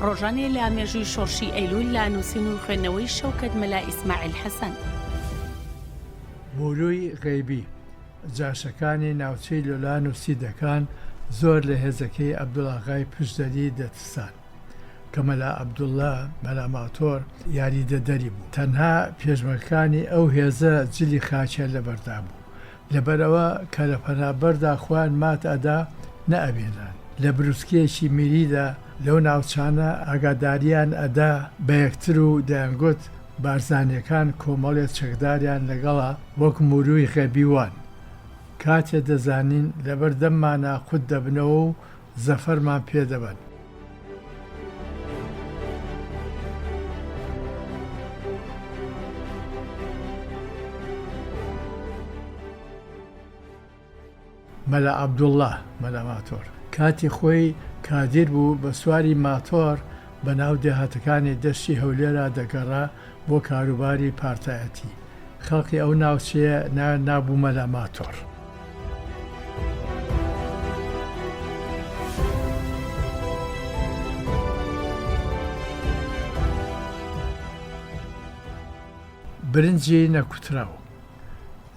ڕۆژانێ لە مێژووی شۆڕشی ئەیلول لا نووسین و خوێندنەوەی شەوکەت مەلا ئیسماعیل حەسەن. مولووی غەیبی جاشەکانی ناوچەی لۆلان و سیدەکان زۆر لە هێزەکەی عەبدوڵاغای پشدەری دەترسان کە مەلا عەبدوڵڵا مەلا ماتۆر یاریدەدەری بوو. تەنها پێشمەرگەکانی ئەو هێزە جلی خاچە لەبەردا بوو، لەبەرەوە کە لە پەنابەردا خوان مات ئەدا نەئەبێنان. لە بروسکەیەکی میریدا لەو ناوچانە ئاگاداریان ئەدا بە یەکتر و دەیانگوت بارزانیەکان کۆمەڵێک چەکداریان لەگەڵا وەک مولووی غەیبیوان. کاتێ دەزانین لەبەر دەممانە قوت دەبنەوە و زەفەرمان پێدەبن. مەلا عەبدوڵڵا مەلا ماتۆر کاتی خۆی کادیر بوو بە سواری ماتۆر بە ناو دێهاتەکانی دەشتی هەولێرا دەگەڕا بۆ کاروباری پارتایەتی. خەڵکی ئەو ناوچەیە نابوو مەلا ماتۆر. برنجی نەکوتراو.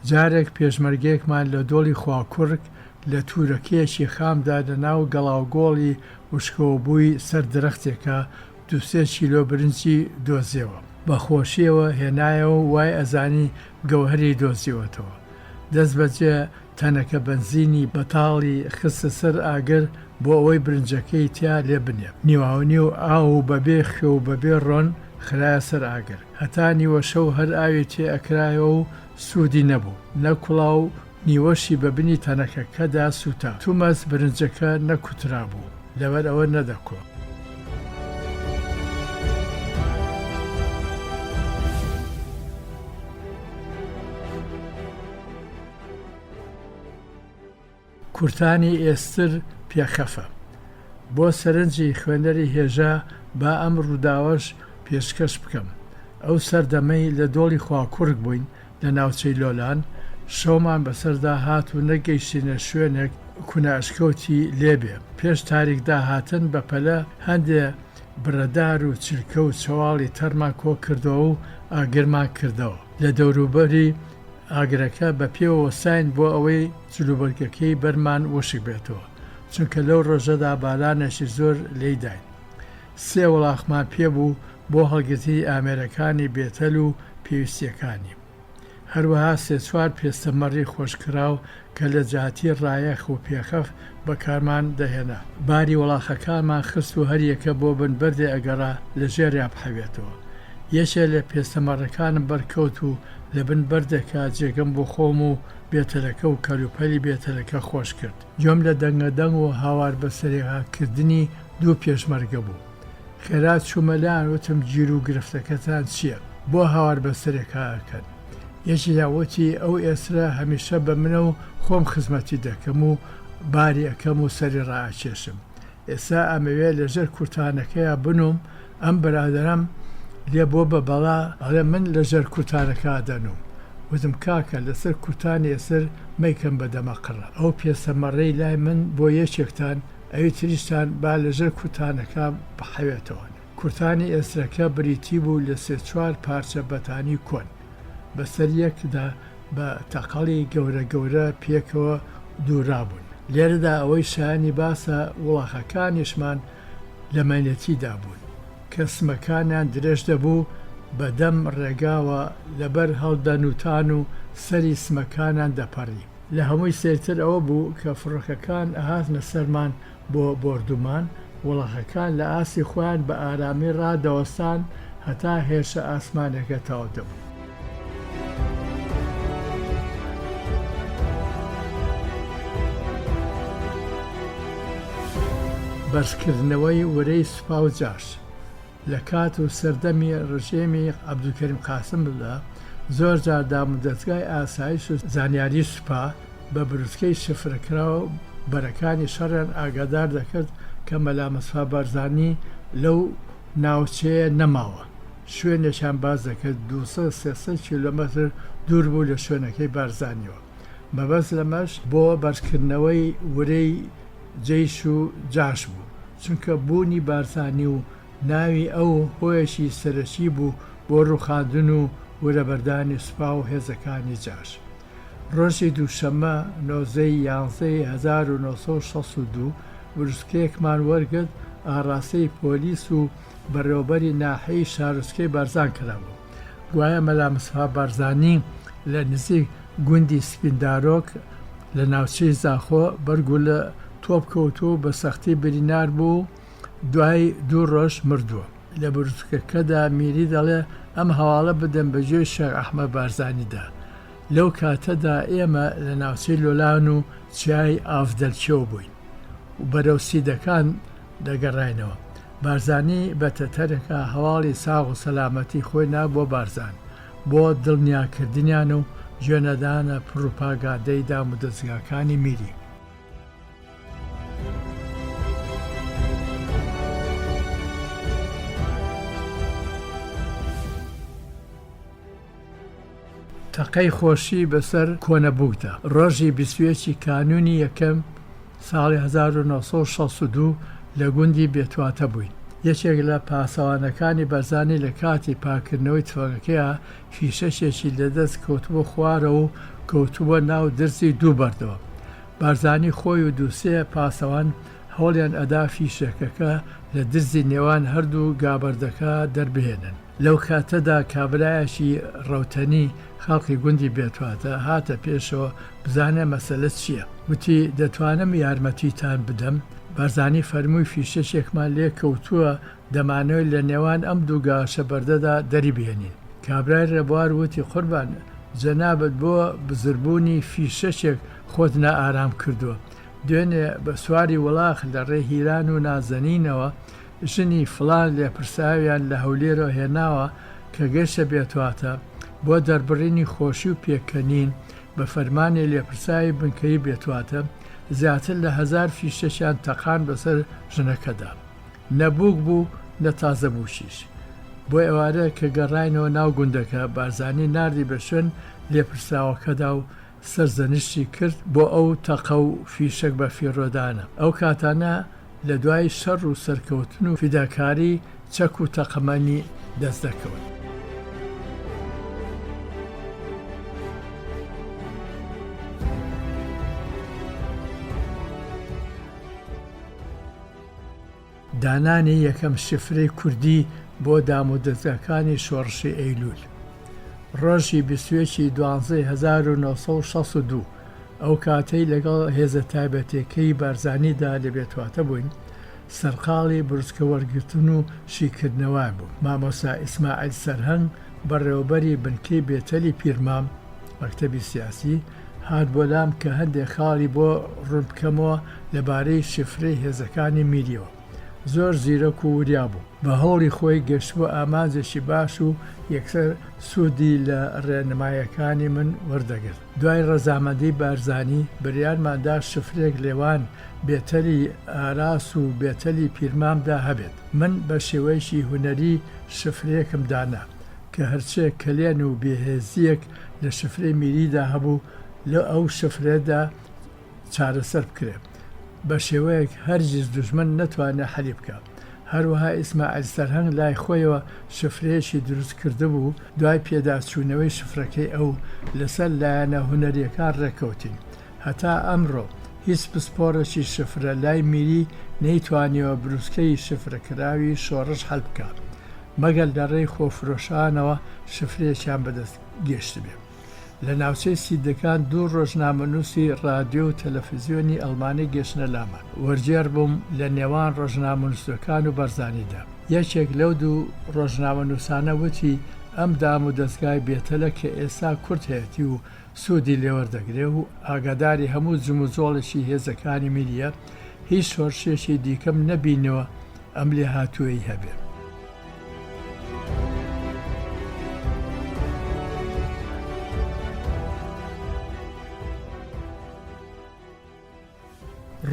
جارێک پێشمەرگەیەکمان لە دۆڵی خواکوڕک لە تورەکەیەکی خامدا لە ناو گەڵاوگۆڵی وشکەوەبووی سەر درەختێکە 2-3 کیلۆ برنجی دۆزیەوە. بە خۆشیەوە هێنایەوە وای ئەزانی گەوهەری دۆزیوەتەوە. دەست بەجێ تەنەکە بەنزینی بەتاڵی خستە سەر ئاگر بۆ ئەوەی برنجەکەی تیا لێ بنێ. نیواونی و ئاو و بەبێ خێ و بەبێ ڕۆن خرایە سەر ئاگر. هەتا نیوە شەو هەر ئاوی تێ ئەکرایەوە و سوودی نەبوو. نەکوڵاو نیوەشی بەبنی تەنەکەکەدا سووتا. تومەس برنجەکە نەکوترا بوو، لەبەر ئەوە نەدەکۆ. کورتانی ئێستر پێخەفە. بۆ سەرنجی خوێندەری هێژە با ئەم ڕووداوەش پێشکەش بکەم. ئەو سەردەمەی لە دۆڵی خواکوڕک بووین لە ناوچەی لۆلان، شەومان بەسەردا هات و نەگەیشتینە شوێنێک کوناشکەوتی لێبێ. پێش تاریکدا هاتن بە پەلە هەندێ برەدار و چرکە و چەواڵی تەرمان کۆ کردەوە و ئاگرمان کردەوە. لە دەوروبەری ئاگرەکە بە پێوە ساین بۆ ئەوەی جلوبەرگەکەی بەرمان وشک بێتەوە، چونکە لەو ڕۆژەدا بارانێکی زۆر لێداین. 3 وڵاخمان پێبوو بۆ هەڵگرتنی ئامێرەکانی بێتەل و پێویستیەکانی. هەروەها 3-4 پێستەمەڕی خۆشکراو کە لە جاتی ڕایەخ و پێخەف بەکارمان دەهێنا. باری وڵاخەکانمان خست و هەریەکە بۆ بنبەردێ ئەگەڕا لە ژێریا بحەوێتەوە. یەکێ لە پێستەمەڕەکانم بەرکەوت و لە بن بەردەکە جێگەم بۆ خۆم و بێتەلەکە و کەلوپەلی بێتەلەکە خۆش کرد. گوێم لە دەنگەدەنگ و هاوار بەسەرێکردنی 2 پێشمەرگە بوو. خێرات چوومەلایان وتم گیر و گرفتەکەتان چییە؟ بۆ هاوار بەسەرێکەکەن. یەکی داوەتی ئەو ئێسرە هەمیشە بە منە و خۆم خزمەتی دەکەم و باری ئەەکەم و سەری ڕائکێشم. ئێستا ئەمەوێ لەژێر کورتانەکەیە بنوم، ئەم بەرادەرم لێ بۆ بە بەڵا ئەڵێ من لەژێر کورتانەکە دەنوم. وتم کاکە لەسەر کورتانی ئێسر مەیکەم بە دەمەقڕە. ئەو پێسەمەڕەی لای من بۆ یەکێکتان ئەوی تریشتان با لەژێر کورتانەکە بحەوێتەوە. کورتانی ئێسرەکە بریتی بوو لە 3-4 پارچە بەتانی کۆن. بەسەر یەکدا بە تەقەڵی گەورە گەورە پێکەوە دوورابوون. لێرەدا ئەوەی شایانی باسە وڵاخەکانیشمان لە مەنێتیدا بوون کە سمەکانیان درێژ دەبوو بە دەم ڕێگاوە لەبەر هەڵدەنوتان و سەری سمەکانیان دەپەڕی. لە هەمووی سێرتر ئەوە بوو کە فڕۆکەکان ئەهاتنە سەرمان بۆ بۆردومان، وڵاخەکان لە ئاسی خۆیان بە ئارامی ڕادەوەستان هەتا هێشە ئاسمانەکە تەواو دەبوو. بەرزکردنەوەی وەرەی سوپا و جاش لە کات و سەردەمی ڕژێمی عەبدولکەریم قاسمدا زۆر جار دامودەستگای ئاسایش و زانیاری سوپا بە بروسکەی شفرەکراوە بەرەکانی شەڕیان ئاگادار دەکرد کە مەلا مەسفا بارزانی لەو ناوچەیە نەماوە. شوێنێکیان باز دەکرد 200-300 کیلۆمەتر دوور بوو لە شوێنەکەی بارزانیەوە. مەبەست لەمەش بۆ بەرزکردنەوەی وەرەی جەیش و جاش بوو، چونکە بوونی بارزانی و ناوی ئەو هۆیەشی سەرەکی بوو بۆ ڕووخاندن و وەرەبەردانی سوپا و هێزەکانی جاش. ڕۆژی دووشەممە 1962 بروسکەیەکمان وەرگرت ئاڕاستەی پۆلیس و بەڕێوەبەری ناحەیی شارۆچکەی بارزان کراوە. گوایە مەلا مستەفا بارزانی لە نزیک گوندی سپیندارۆک لە ناوچەی زاخۆ بەرگو لە تۆپ کەوتووە بە سەختی برینار بوو، دوای 2 ڕۆژ مردووە. لە بروسکەکەدا میری دەڵێ ئەم هەواڵە بدەن بەجێ شێخ ئەحمەد بارزانیدا. لەو کاتەدا ئێمە لە ناوچەی لۆلان و چیای ئافدەلچێو بووین و بەرەو سیدەکان دەگەڕاینەوە. بارزانی بە تەتەرەکە هەواڵی ساغ و سەلامەتی خۆی نا بۆ بارزان بۆ دڵنیاکردنیان و گوێنەدانە پروپاگاندەی دام و دەستگاکانی میری. تەقەی خۆشی بەسەر کۆنەبووکدا. ڕۆژی 21 کانونی یەکەم ساڵی 1962 لە گوندی بێتواتە بووین. یەکێک لە پاسەوانەکانی بەرزانی لە کاتی پاکردنەوەی تفەنگەکەیە فیشەشێکی لەدەست کەوتووە خوارە و کەوتووە ناو درزی دوو بەردەوە. بارزانی خۆی و دووسێ پاسەوان هەوڵیان ئەدا فیشەکەکە لە درزی نێوان هەردوو گابەردەکە دەربهێنن. لەو کاتەدا کابرایەکی ڕەوتەنی خەڵکی گوندی بێتواتە هاتە پێشەوە بزانە مەسەلە چییە. وتی دەتوانم یارمەتیتان بدەم. بارزانی فەرمووی فیشەشێکمان لێ کەوتووە دەمانەوەی لە نێوان ئەم دوو گاشە بەردەدا دەری بهێنین. کابرای ڕێبوار وتی قوربان جەنابەت بۆ بزربوونی فیشەشێک خۆت نائارام کردووە. دوێنێ بە سواری وڵاخ لە ڕێ هیران و نازەنینەوە ژنی فڵان لێپرساویان لە هەولێرە هێناوە کە گەشتە بێتواتە بۆ دەربڕینی خۆشی و پێکەنین بە فەرمانی لێپرساوی بنکەی بێتواتە زیاتر لە 1000 فیشەشیان تەقان بەسەر ژنەکەدا. نەبووک بوو نەتازە بووشیش. بۆ ئێوارە کە گەڕاینەوە ناو گوندەکە بارزانی ناردی بە شوێن لێپرساوەکەدا و سەرزەنشتی کرد بۆ ئەو تەقە و فیشەک بە فیڕۆدانە. ئەو کاتانە لە دوای شەڕ و سەرکەوتن و فیداکاری چەک و تەقەمەنی دەست دەکەون. دانانی یەکەم شفرەی کوردی بۆ دامودەستگاکانی شۆڕشی ئەیلول. ڕۆژی 22/12/1962 ئەو کاتەی لەگەڵ هێزە تایبەتەکەی بارزانیدا لە بێتواتە بووین، سەرقاڵی بروسکە وەرگرتن و شیکردنەوە بوو. مامۆستا ئیسماعیل سەرهەنگ بەڕێوەبەری بنکەی بێتەلی پیرمام مەکتەبی سیاسی هات بۆ لام کە هەندێک خاڵی بۆ ڕوون بکەمەوە لەبارەی شفرەی هێزەکانی میریەوە. زۆر زیرەک و وریا بوو. بە هەوڵی خۆی گەشتووە ئامانجێکی باش و یەکسەر سوودی لە ڕێنمایەکانی من وەردەگرت. دوای ڕەزامەندی بارزانی بڕیارماندا شفرێک لێوان بێتەلی ئاراس و بێتەلی پیرمامدا هەبێت. من بە شێوەیەکی هونەری شفرەیەکم دانا کە هەرچێک کەلێن و بێهێزیەک لە شفرەی میریدا هەبوو لە ئەو شفرێدا چارەسەر بکرێت بە شێوەیەک هەرگیز دوژمن نەتوانێت حەلی بکات. هەروەها ئیسماعیل سەرهەنگ لای خۆیەوە شفرەیەکی دروست کرده بوو. دوای پێداچوونەوەی شفرەکەی ئەو لەسەر لایەنە هونەریەکان ڕێکەوتین. هەتا ئەمڕۆ هیچ پسپۆڕێکی شفرە لای میری نەیتوانیەوە بروسکەی شفرەکراوی شۆڕش هەڵ بکات مەگەر لە ڕێی خۆفرۆشانەوە شفرەیەکیان بەدەست گەشت بێت. لە ناوچەی سیدەکان 2 ڕۆژنامەنووسی رادیۆ و تەلەڤیزیۆنی ئەڵمانی گەشتنە لامان. وەرجێر بووم لە نێوان ڕۆژنامەنووسەکان و بەرزانیدا. یەکێک لەو 2 ڕۆژنامەنووسانە وتی ئەم دام و دەستگای بێتەلە کە ئێستا کورت هەیەی و سوودی لێوەردەگرێ و ئاگاداری هەموو جموزۆڵێکی هێزەکانی میریە هیچ شۆڕشێکی دیکەم نەبینەوە ئەم لێ هاتووەی هەبێت.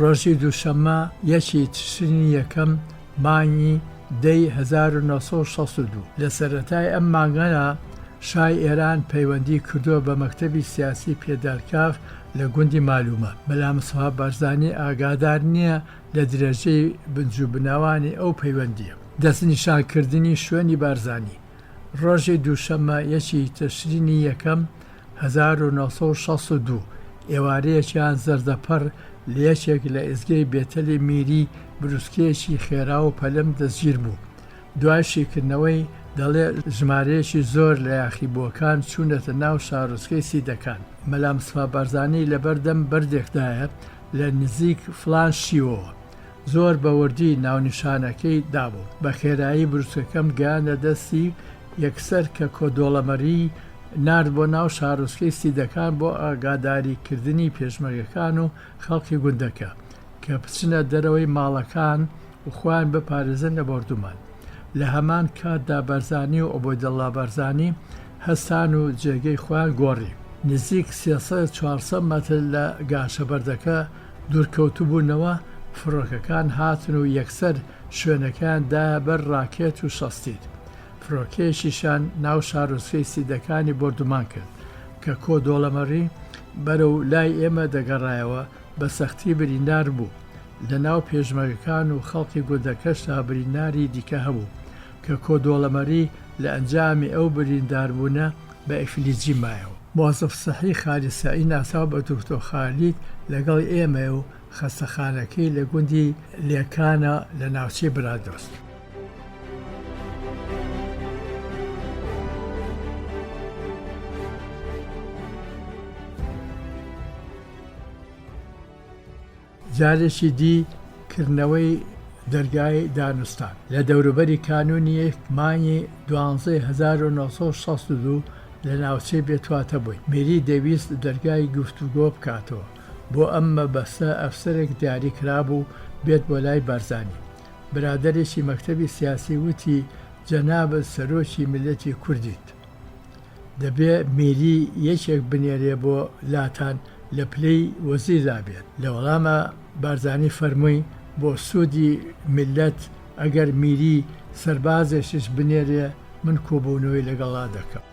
ڕۆژی دووشەممە 1 تشرینی یەکەم مانگی 1962 لە سەرەتای ئەم مانگەدا شای ئێران پەیوەندی کردووە بە مەکتەبی سیاسی پێدارکاف لە گوندی مالومە. مەلا مستەفا بارزانی ئاگادار نییە لە درێژەی بنجوبناوانی ئەو پەیوەندیە. دەستنیشانکردنی شوێنی بارزانی. ڕۆژی دووشەممە یەکی تەشرینی یەکەم 1962 ئێوارەیەکیان زەردەپەر لە یەکێک لە ئێزگەی بێتەلی میری بروسکەیەکی خێرا و پەلەم دەستگیر بوو. دوای شیکردنەوەی دەڵێ ژمارەیەکی زۆر لە یاخیبووەکان چوونەتە ناو شارۆچکەی سیدەکان. مەلا مستەفا بارزانی لەبەردەم بەردێکدایە لە نزیک فلان شیوەوە. زۆر بەوردی ناونیشانەکەی دابوو. بە خێرایی بروسکەکەم گیانە دەستی یەکسەر کە کۆدۆڵەمەری نارد بۆ ناو شارۆچکەی سیدەکان بۆ ئاگاداریکردنی پێشمەرگەکان و خەڵکی گوندەکە کە بچنە دەرەوەی ماڵەکان و خۆیان بپارێزن لە بەردومان. لە هەمان کاتدا بەرزانی و عوبەیدەڵڵا بەرزانی هەستان و جێگەی خۆیان گۆڕی. نزیک 300-400 مەتر لە گاشەبەردەکە دوورکەوتوبوونەوە فڕۆکەکان هاتن و یەکسەر شوێنەکان دایە بەر ڕاکێت و شەستید. فڕۆکەیەکیشان ناو شارۆچکەی سیدەکانی بردومان کرد کە کۆدۆڵەمەری بەرەو لای ئێمە دەگەڕایەوە بە سەختی بریندار بوو. لە ناو پێشمەرگەکان و خەڵکی گوندەکەشدا برینداری دیکە هەبوو کە کۆدۆڵەمەری لە ئەنجامی ئەو برینداربوونە بە ئەفلیجی مایەوە. موازف سەحی خالیسایی ناساو بە دکتۆر خالید لەگەڵ ئێمە و خەستەخانەکەی لە گوندی لێکانە لە ناوچەی برادۆست. جارێکی دی کردنەوەی دەرگای دانوستان لە دەوروبەری کانونی مانگی 12/1962 لە ناوچەی بێتواتە بووین. میری دەویست دەرگای گفتوگۆ بکاتەوە بۆ ئەمە بەسە ئەفسەرێک دیاری کرابوو بێت بۆ لای بارزانی. برادەرێکی مەکتەبی سیاسی وتی جەنابەت سەرۆکی میلەتی کوردیت. دەبێ میری یەکێک بنێرێ بۆ لاتان لە پلەی وەزیردا بێت. لە وەڵامە بارزانی فەرمووی بۆ سوودی میلەت ئەگەر میری سەربازێکیش بنێرێ من کۆبوونەوەی لەگەڵا دەکەم.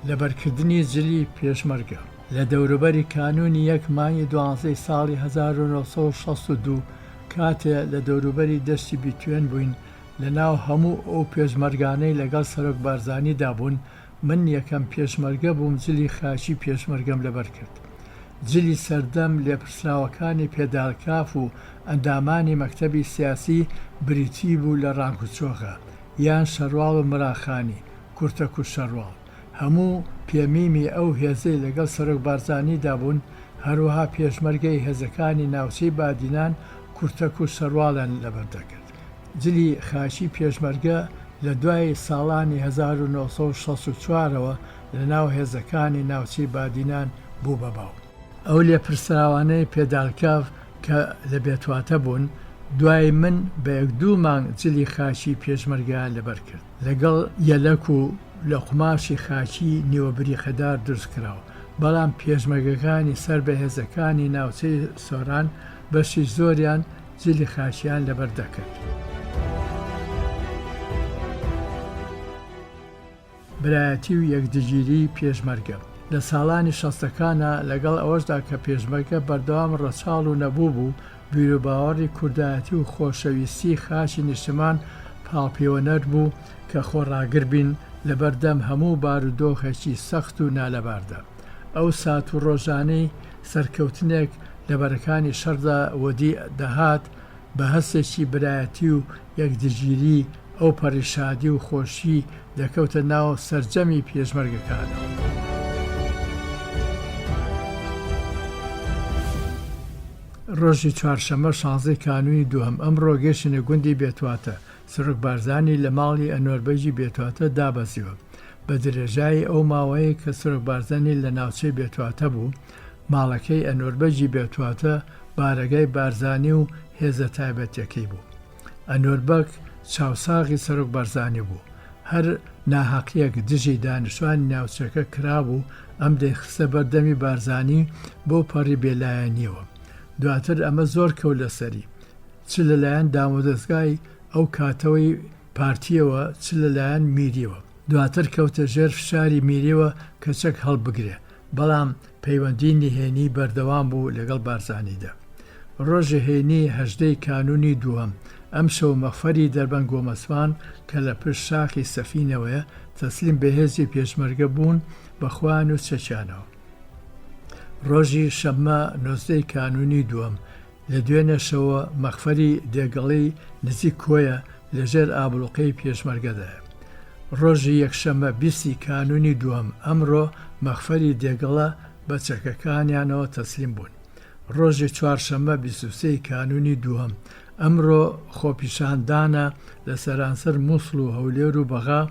لەبەرکردنی جلی پێشمەرگە لە دەوروبەری کانونی 1 مانگی 12 ساڵی 1962 کاتێ لە دەوروبەری دەستی بیتوێن بووین لە ناو هەموو ئەو پێشمەرگانەی لەگەڵ سەرۆک بارزانیدا بوون. من یەکەم پێشمەرگە بووم جلی خاچی پێشمەرگەم لەبەر کرد. جلی سەردەم لێپرسراوەکانی پێدالکاف و ئەندامانی مەکتەبی سیاسی بریتی بوو لە ڕانکوچۆخە یان شەرواڵ و مراخانی کورتەک و شەرواڵ. هەموو پێمیمی ئەو هێزەی لەگەڵ سەرۆک بارزانیدا بوون. هەروەها پێشمەرگەی هێزەکانی ناوچەی بادینان کورتەک و شەرواڵیان لەبەردەکرد. جلی خاچی پێشمەرگە لە دوای ساڵانی 1964ەوە لە ناو هێزەکانی ناوچەی بادینان بوو بەباو. ئەو لێپرسراوانەی پێدالکاف کە لە بێتواتە بوون دوای من بە 1-2 مانگ جلی خاچی پێشمەرگیان لەبەر کرد. لەگەڵ یەلەک و لە قوماشی خاچی نیوەبریخەدار دروست کراوە. بەڵام پێشمەرگەکانی سەر بە هێزەکانی ناوچەی سۆران بەشی زۆریان جلی خاچیان لەبەر دەکرد. برایەتی و یەکدیگیری پێشمەرگە لە ساڵانی 60ەکانە لەگەڵ ئەوەشدا کە پێشمەرگە بەردەوام ڕەچاڵ و نەبوو بوو بیرروباوەڕی کوردایەتی و خۆشەویستی خاچی نیشتمان پاڵپیۆنەر بوو کە خۆڕاگر بین لەبەردەم هەموو بارودۆخێکی سەخت و نالەباردە. ئەو سات و ڕۆژانەی سەرکەوتنێک لەبەرەکانی شەردا وەدی دەهات بە هەستێکی برایەتی و یەکدیگیری ئەو پەریشادی و خۆشی دەکەوتە ناو سەرجەمی پێشمەرگەکانەوە. ڕۆژی چوارشەممە 16 کانونی دووهەم ئەمڕۆ گەشتنە گوندی بێتواتە. سەرۆک بارزانی لە ماڵی ئەنوەربەیجی بێتواتە دابەزیوە. بە درێژایی ئەو ماوەیە کە سەرۆک بارزانی لە ناوچەی بێتواتە بوو، ماڵەکەی ئەنوەربەیجی بێتواتە بارەگای بارزانی و هێزە تایبەتیەکەی بوو. ئەنوەربەک چاوساغی سەرۆک بارزانی بوو. هەر ناحەقیەک دژی دانیشتوانی ناوچەکە کرابوو ئەم دەیخستە بەردەمی بارزانی بۆ پەڕی بێلایەنیەوە. دواتر ئەمە زۆر کەوت لەسەری، چ لەلایەن دامۆدەستگای ئەو کاتەوەی پارتیەوە چ لەلایەن میریەوە. دواتر کەوتە ژێر فشاری میریەوە کە چەک هەڵبگرێ، بەڵام پەیوەندی نهێنی بەردەوام بوو لەگەڵ بارزانیدا. ڕۆژی هێنی 18 کانونی دووەم ئەم شەو مەخفەری دەربەن گۆمەسمان کە لە پشت شاخی سەفینەوەیە تەسلیم بەهێزی پێشمەرگە بوون بەخوان و چەچانەوە. ڕۆژی شەممە 19 کانونی دووەم لە دوێنێ شەوە مەخفەری دێگەڵی نزیک کۆیە لەژێر ئابڵوقەی پێشمەرگەدایە. ڕۆژی یەکشەممە 20 کانونی دووەم ئەمڕۆ مەخفەری دێگەڵە بە چەکەکانیانەوە تەسلیم بوون. ڕۆژی چوارشەممە 23 کانونی دووەم ئەمڕۆ خۆپیشاندانە لە سەرانسەر مووسڵ و هەولێر و بەغا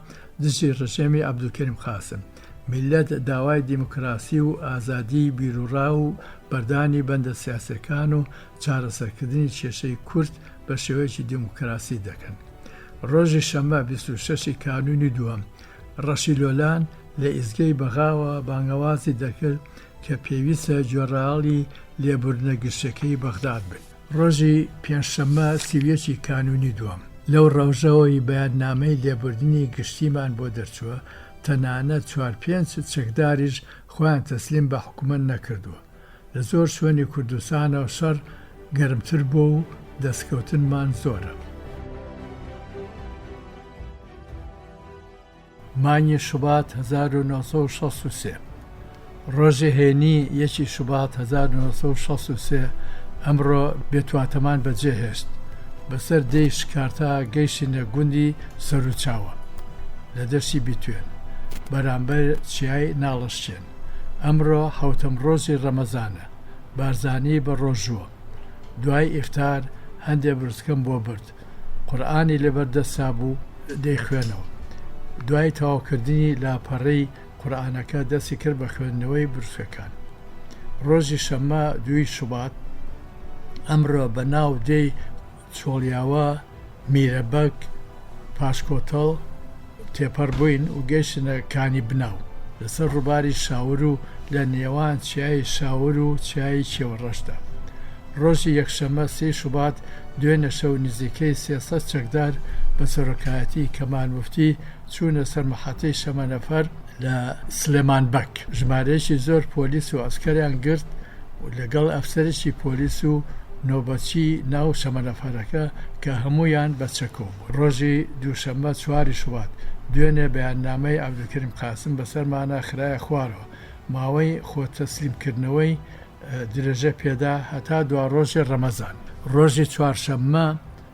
دژی ڕژێمی عەبدولکەریم قاسم. میلەت داوای دیموکراسی و ئازادی بیرروڕا و بەردانی بەندە سیاسەکان و چارەسەرکردنی کێشەی کورد بە شێوەیەکی دیموکراسی دەکەن. ڕۆژی شەممە 26 کانونی دووەم ڕەشی لۆلان لە ئیزگەی بەغاوە بانگەوازی دەکرد کە پێویستە جۆڕاڵی لێبوردنە گشتەکەی بەغداد بن. ڕۆژی پێنجشەممە 31 کانونی دووەم لەو ڕەوژەوەی بەیاننامەی لێبوردنی گشتیمان بۆ دەرچووە تەنانەت 4-5 چەکداریش خۆیان تەسلیم بە حکومەت نەکردووە. لە زۆر شوێنی کوردستانەوە شەڕ گەرمتر بوو و دەستکەوتنمان زۆرە. مانگی شوبات 1963 ڕۆژی هێنی 1 شوبات 1963 ئەمڕۆ بێتواتەمان بەجێهێشت بەسەر دەی شکارتا گەیشتینە گوندی سەرچاوە لە دەشتی بیتوێن بەرامبەر چیای ناڵەشتێن. ئەمڕۆ حوتەم ڕۆژی ڕەمەزانە، بارزانی بە ڕۆژووە. دوای ئیفتار هەندێک برسکەم بۆ برد، قورئانی لەبەردەستا بوو دەیخوێنەوە. دوای تەواوکردنی لاپەڕەی قورئانەکە دەستی کرد بە خوێندنەوەی برسەکان. ڕۆژی شەممە 2 شوبات ئەمڕۆ بە ناو دەی چۆڵیاوە میرەبەک پاشکۆتەڵ تێپەڕ بووین و گەیشتنە کانی بناو لەسەر ڕووباری شاور و لە نێوان چیای شاور و چیای کێوەڕەشدا. ڕۆژی یەکشەممە 3 شوبات دوێنێ شەو نزیکەی 300 چەکدار بە سەرۆکایەتی کەمال موفتی چوونە سەر مەحەتەی شەمەنەفەر لە سلێمانبەک. ژمارەیەکی زۆر پۆلیس و ئەسکەریان گرت و لەگەڵ ئەفسەرێکی پۆلیس و نۆبەتچی ناو شەمەنەفەرەکە کە هەموویان بەچەکۆ بوو. ڕۆژی دووشەممە 4 شوبات دوێنێ بەیاننامەی عەبدولکەریم قاسم بەسەرمانە خرایە خوارەوە، ماوەی خۆتەسلیمکردنەوەی درێژە پێدا هەتا دوا ڕۆژی ڕەمەزان. ڕۆژی چوارشەممە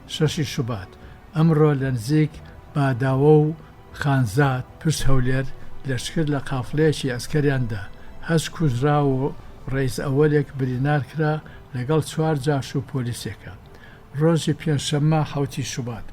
6 شوبات ئەمڕۆ لە نزیک باداوە و خانزاد پشت هەولێر لەشکر لە قافڵەیەکی ئەسکەریاندا 8 کوژرا و ڕئیس ئەوەلێک برینار کرا لەگەڵ 4 جاش و پۆلیسێکە. ڕۆژی پێنجشەممە 7 شوبات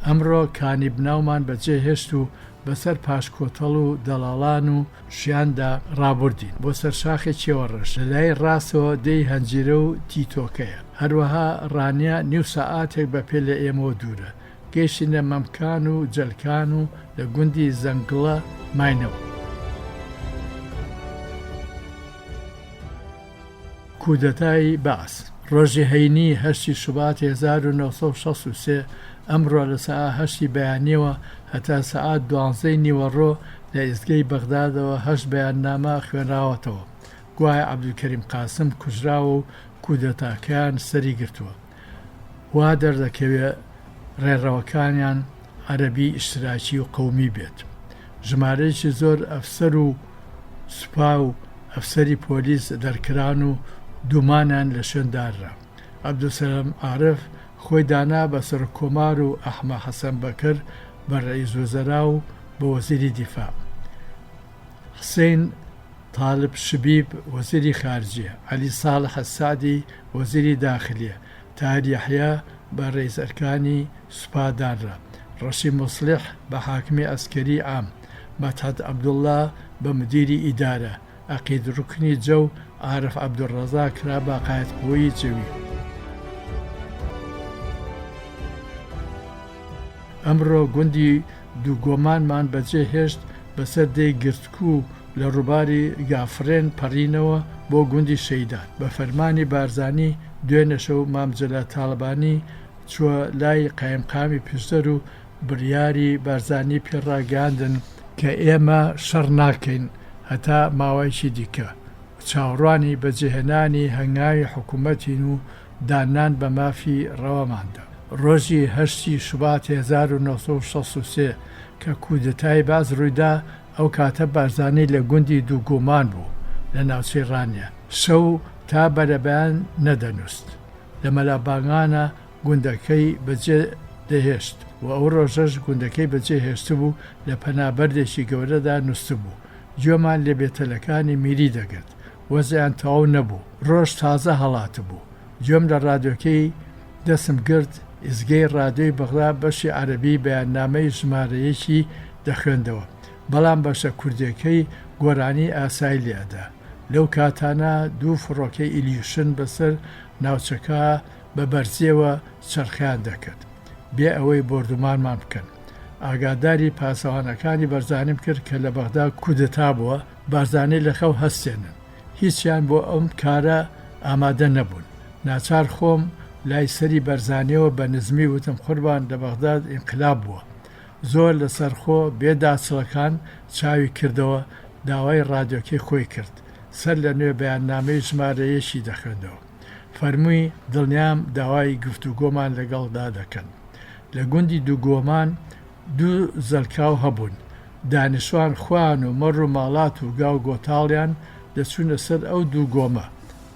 ئەمڕۆ کانی بناومان بەجێهێشت و بەسەر پاشکۆتەڵ و دەڵاڵان و شیاندا ڕابردین بۆ سەر شاخی کێوەڕەش لە لای ڕاستەوە دەی هەنجیرە و تیتۆکەیە. هەروەها ڕانیا نیو سەعاتێک بەپێ لە ئێمەوە دوورە گەیشتینە مەمکان و جەلکان و لە گوندی زەنگڵە ماینەوە. کودەتای باس ڕۆژی هەینی 8 شوبات 1963 ئەمڕۆ لە سەعات 8 بەیانیەوە هەتا سەعات 12 نیوەڕۆ لە ئیزگەی بەغدادەوە 8 بەیاننامە خوێنراوەتەوە. گوایە عەبدولکەریم قاسم کوژراوە و کودەتاکەیان سەری گرتووە. وا دەردەکەوێت ڕێڕەوەکانیان عەرەبی ئیشتراکی و قەومی بێت. ژمارەیەکی زۆر ئەفسەر و سوپا و ئەفسەری پۆلیس دەرکران و دوومانیان لە شوێنداررا. عەبدولسەلام عارف خۆی دانا بە سەرکۆمار و ئەحمە حەسەن بەکر بە ڕئیس وەزەرا و بە وەزیری دیفاع. حسین طالب شبیب وەزیری خارجیە، عەلی ساڵح ئەسعەدی وەزیری داخلیە، تاهیر یەحیا بە ڕئیس ئەرکانی سوپا دانرا، ڕەشی موسڵح بە حاکمی ئەسکەری عام، مەدحەت عەبدوڵڵا بە مدیری ئیدارە، عەقید ڕوکنی جەو عارف عەبدوڕەزاق کرا بە قایەتقووەی جەوی. ئەمڕۆ گوندی دووگۆمانمان بەجێهێشت بەسەر دەی گرتکوو لە ڕووباری گافرێن پەڕینەوە بۆ گوندی شەیدان. بە فەرمانی بارزانی دوێنێ شەو مامجەلە تاڵبانی چووە لای قایمقامی پشتەر و بڕیاری بارزانی پێڕاگەاندن کە ئێمە شەڕ ناکەین هەتا ماوەیەکی دیکە چاوەڕوانی بەجێهێنانی هەنگاوی حکوومەتین و دانان بە مافی ڕەوەماندا. ڕۆژی 8 شوبات 1963 کە کودتای باز ڕوویدا ئەو کاتە بارزانەی لە گوندی دووگۆمان بوو لە ناوچەی ڕانیە. شەو تا بەرەبیان نەدەنووست لە مەلابانگانە گوندەکەی بەجێ دەهێشت و ئەو ڕۆژەش گوندەکەی بەجێ هێشت بوو لە پەنابەردێکی گەورەدا نووست بوو. گوێمان لە بێتەلەکانی میری دەگرت وەزیان تەواو نەبوو. ڕۆژ تازە هەڵات بوو. گوێم لە ڕادیۆکەی دەسم گرت ئیزگەی ڕادیۆی بەغدا بەشی عەرەبی بەیاننامەی ژمارەیەکی دەخوێندەوە بەڵام بەشە کوردیەکەی گۆرانی ئاسایی لێدا. لەو کاتانە دوو فڕۆکەی ئیلیوشن بەسەر ناوچەکە بە بەرزیەوە چرخیان دەکرد بێ ئەوەی بردومانمان بکەن. ئاگاداری پاسەوانەکانی بەرزانیم کرد کە لە بەغدا کودتا بووە بارزانەی لە خەو هەستێنن. هیچیان بۆ ئەم کارە ئامادە نەبوون. ناچار خۆم لای سەری بەرزانیەوە بە نزمی وتم قوربان لە بەغداد ئینقلاب بووە. زۆر لە سەرخۆ بێداچڵەکان چاوی کردەوە داوای ڕادیۆکەی خۆی کرد. سەر لە نوێ بەیاننامەی ژمارەیەشی دەخوێندەوە. فەرمووی دڵنیام داوای گفتوگۆمان لەگەڵدا دەکەن. لە گوندی دووگۆمان دوو زەلکاو هەبوون. دانیشتوان خوان و مەڕ و ماڵات و گاو گۆتاڵیان دەچوونە سەر ئەو دوو گۆمە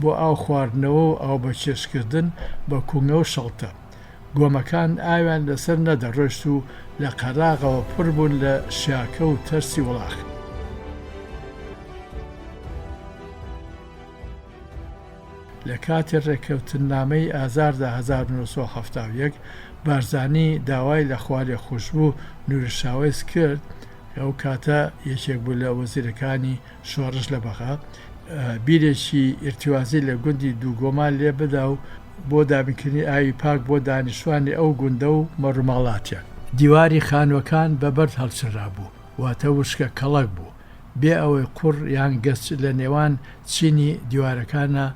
بۆ ئاو خواردنەوە و ئاو بەچێشکردن بە کوونگە و شەڵتە. گۆمەکان ئاویان لەسەر نەدەڕۆشت و لە قەراغەوە پڕ بوون لە شیاکە و تەرسی وڵاخ. لە کاتی ڕێکەوتنامەی ئازاردا 1970 بارزانی داوای لە خوالێ خوشبوو نوورشاویس کرد ئەو کاتە یەکێک بوو لە وەزیرەکانی شۆڕش لە بەغا بیرێکی ئرتیوازی لە گوندی دووگۆمان لێ بدا و بۆ دابینکردنی ئاوی پاک بۆ دانیشتوانی ئەو گوندە و مەڕووماڵاتیان. دیواری خانوەکان بەبەرد هەڵچرا بوو واتە وشکە کەڵک بوو بێ ئەوەی قوڕ یان گەچ لە نێوان چینی دیوارەکانە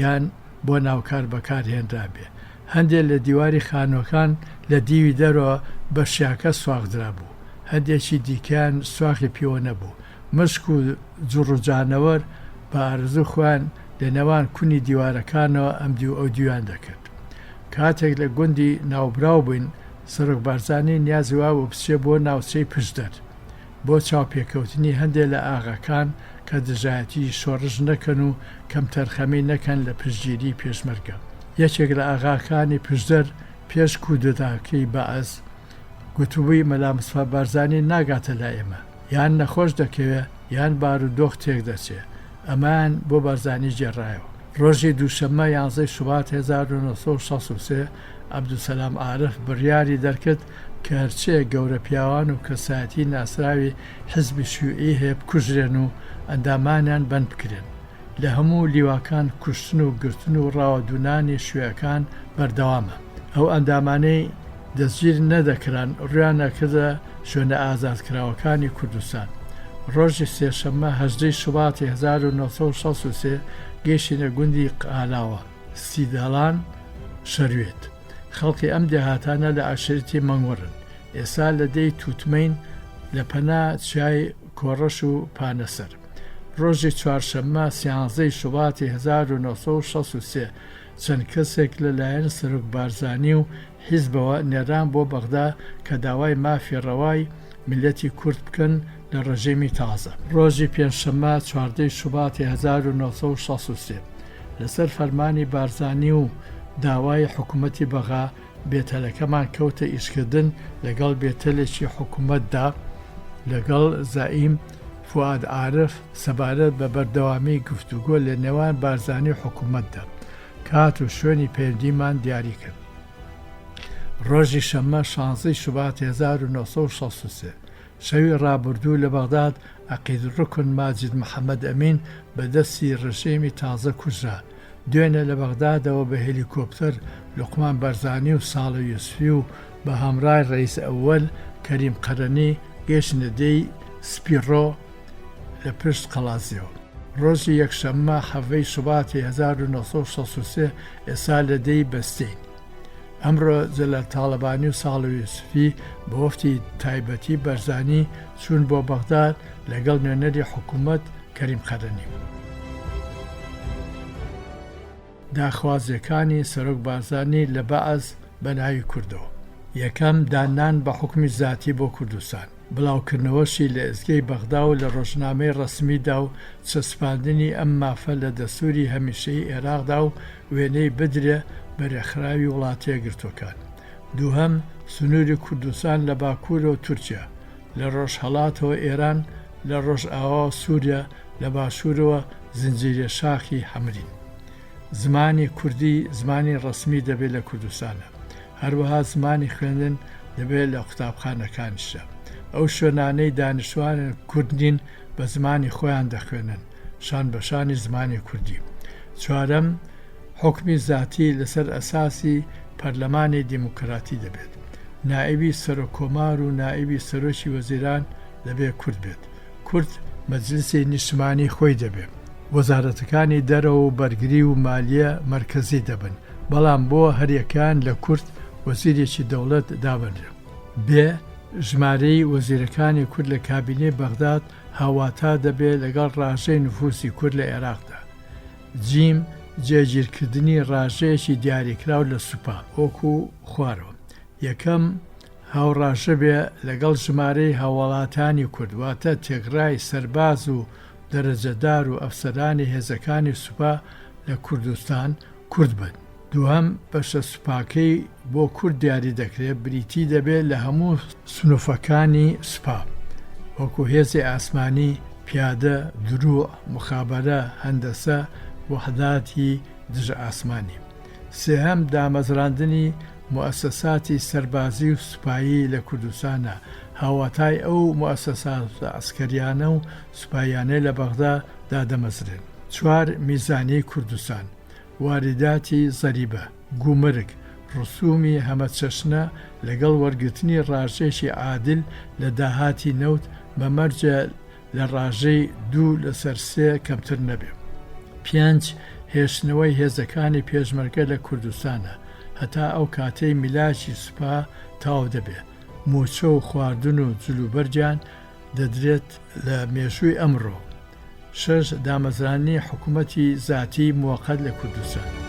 یان بۆ ناوکار بەکارهێنرا بێ. هەندێک لە دیواری خانوەکان لە دیوی دەرەوە بە شیاکە سواغدرا بوو. هەندێکی دیکەیان سواخی پیوە نەبوو. مشک و جوڕجانەوەر بە ئارزوو خوان لە نێوان کونی دیوارەکانەوە ئەم دیو ئەو دیوان دەکرد. کاتێک لە گوندی ناوبراو بووین سەرۆک بارزانی نیازی وا بۆ بچێ بۆ ناوچەی پشدەر بۆ چاوپێکەوتنی هەندێک لە ئاغاکان کە دژایەتی شۆڕژ نەکەن و کەم تەرخەمی نەکەن لە پشتگیری پێشمەرگە. یەکێک لە ئاغاکانی پشدەر پێش کودتاکەی بەعەز گوتوبووی مەلا مستەفا بارزانی ناگاتە لا ئێمە یان نەخۆش دەکەوێ یان بارودۆخ تێک دەچێ. ئەمان بۆ بارزانی جێڕایەوە. ڕۆژی دووشەممە 11 شوبات 1963 عەبدولسەلام عارف بڕیاری دەرکرد کە هەرچێ گەورە پیاوان و کەسایەتی ناسراوی حیزبی شیوعی هەیە بکوژرێن و ئەندامانیان بەند بکرێن. لە هەموو لیواکان کوشتن و گرتن و ڕاوەدونانی شوێیەکان بەردەوامە. ئەو ئەندامانەی دەستگیر نەدەکران ڕویان نەکردە شوێنە ئازادکراوەکانی کوردستان. ڕۆژی سێشەممە 18 شوباتی 1963 گەیشتینە گوندی قالاوە سیدەڵان شەروێت. خەڵکی ئەم دێهاتانە لە عەشیرەتی مەنگوڕن. ئێستا لە دەی تووتمەین لە پەنا چای کۆڕەش و پانەسەر. ڕۆژی چوارشەممە 13 شوباتی 1963 چەند کەسێک لەلایەن سەرۆک بارزانی و حیزبەوە نێران بۆ بەغدا کە داوای مافی ڕەوای میلەتی کورد بکەن لە ڕژیمی تازە. ڕۆژی پێنجشەممە 14 شوباتی 1963 لەسەر فەرمانی بارزانی و داوای حکوومەتی بەغا بێتەلەکەمان کەوتە ئیشکردن لەگەڵ بێتەلێکی حکوومەتدا لەگەڵ زەعیم فواد عارف سەبارەت بە بەردەوامی گفتوگۆ لە نێوان بارزانی حکوومەتدا کات و شوێنی پەیوەندیمان دیاری کرد. ڕۆژی شەممە 16 شوباتی 1963 شەوی ڕابردوو لە بەغداد عەقیدڕکن ماجید محەممەد ئەمین بە دەستی ڕژیمی تازە کوژرا. دوێنێ لە بەغدادەوە بە هێلیکۆپتەر لوقمان بەرزانی و ساڵح یوسفی و بە هەمڕای ڕەیس ئەوەل کەریم قەرەنی گەیشتنە دەی سپیڕۆ لە پشت قەڵازیەوە. ڕۆژی یەکشەممە 17 شوباتی 1963 ئێستا لە دەی بەستین. ئەمڕۆ جەلال تاڵەبانی و ساڵح یوسفی بە وەفتی تایبەتی بەرزانی چوون بۆ بەغداد لەگەڵ نوێنەری حکوومەت کەریم خەرەنی. داخوازیەکانی سەرۆک بارزانی لە بەعەز بە ناوی کوردەوە. یەکەم دانان بە حکمی زاتی بۆ کوردستان، بڵاوکردنەوەشی لە ئێزگەی بەغدا و لە ڕۆژنامەی ڕەسمیدا و چەسپاندنی ئەم مافە لە دەستوری هەمیشەی عێراقدا و وێنەی بدرێ بە رێکخراوی وڵاتە یەکگرتووەکان. دووهەم سنووری کوردستان لە باکوور و تورکیا، لە ڕۆژهەڵاتەوە ئێران، لە ڕۆژئاوا و سووریا، لە باشوورەوە زنجیرە شاخی حەمرین. زمانی کوردی زمانی ڕەسمی دەبێت لە کوردستانە، هەروەها زمانی خوێندن دەبێت لە قوتابخانەکانیشە. ئەو شوێنانەی دانیشتوانن کوردنین بە زمانی خۆیان دەخوێنن، شان بەشانی زمانی کوردی. چوارەم حکمی زاتی لەسەر ئەساسی پەرلەمانی دیموکراتی دەبێت. نائیبی سەرۆکۆمار و نائیبی سەرۆکی وەزیران دەبێت کورد بێت. کورد مەجلیسی نیشتمانی خۆی دەبێت. وەزارەتەکانی دەرەوە و بەرگری و مالیە مرکزی دەبن، بەڵام بۆ هەریەکان لە کورد وەزیرێکی دەوڵەت دابنرێت. بێ ژمارەی وەزیرەکانی کورد لە کابینێ بەغداد هاواتا دەبێت لەگەڵ ڕاژەی نفوسی کورد لە عێراقدا. جیم جێگیرکردنی ڕاژەیەکی دیاریکراو لە سوپا وەکو خوارەوە. یەکەم هاوڕاژە بێ لەگەڵ ژمارەی هاوڵاتانی کورد، واتە تێگڕای سەرباز و دەرەجەدار و ئەفسەرانی هێزەکانی سوپا لە کوردستان کورد بن. دووهەم بەشە سوپاکەی بۆ کورد دیاری دەکرێت بریتی دەبێت لە هەموو سنووفەکانی سوپا، وەکو هێزی ئاسمانی، پیادە، دروع، مخابەرە، هەندەسە، وەحداتی دژە ئاسمانی. سێهەم دامەزراندنی موسساتی سەربازی و سوپایی لە کوردستانە، هاواتای ئەو موسسات ئەسکەریانە و سوپایانەی لە بەغدا دادەمەزرێن. چوار میزانی کوردستان، وارداتی زەریبە، گومرگ، ڕسومی هەمەچەشنە لەگەڵ وەرگرتنی ڕاژێکی عادل لە داهاتی نەوت بە مەرجە لە ڕاژەی 2 لەسەر 3 کەمتر نەبێ. 5 هێشتنەوەی هێزەکانی پێشمەرگە لە کوردستانە، هەتا ئەو کاتەی میلاشی سوپا تاو دەبێت. موچە و خواردن و جلوبەرجان دەدرێت لە مێژووی ئەمڕۆ. 6 دامەزرانی حکوومەتی زاتی موقەت لە کوردستان.